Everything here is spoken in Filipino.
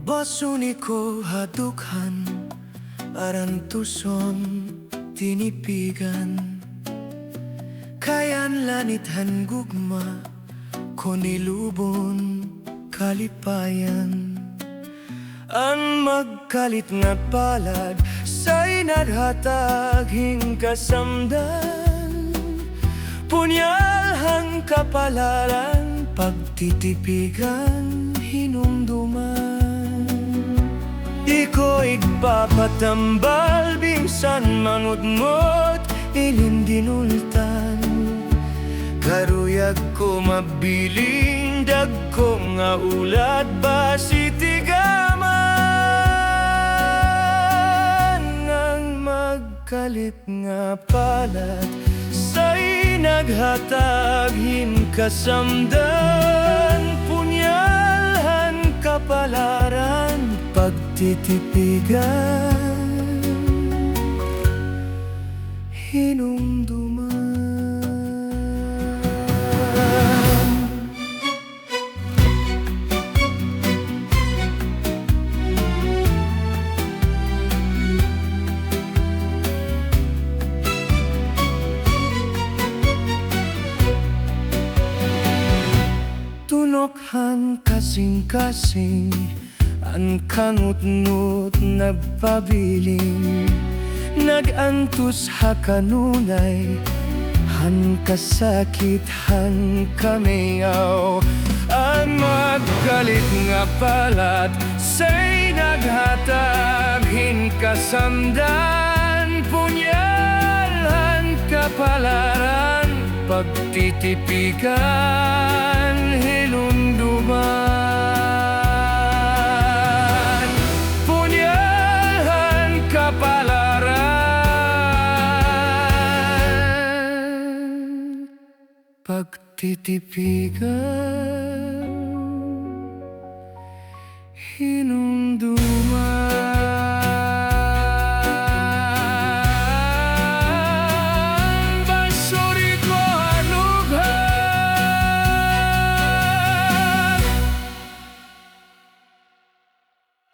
Basuni ko hadukhan, aran tuson tinipigan. Kayan lanithan gugma, konilubon kalipayan. Ang magkalit nga palad, sa'y naghatag hingkasamdan. Punyalhang kapalaran, pagtitipigan, hinumduman. Di ko igpapatambal, bingsan mangudmot, ilindinultan. Karuyag ko mabiling, dagko nga ulat basitigaman. Ang magkalit nga palat, sa'y naghatag hingkasamdan. Punyalhan kapalaran, pagtitipigan, hinumduman. Tunokhan kasing-kasing, ang kangut-ngut nagpabiling. Nagantus ha kanunay, han kasakit, han kamayaw. Ang magkalit nga palat, sa'y naghatag hingkasamdan. Punyalhan kapalaran, pagtitipigan, hinumduman. Punyalhan kapalaran, pagtitipigan, hinumduman.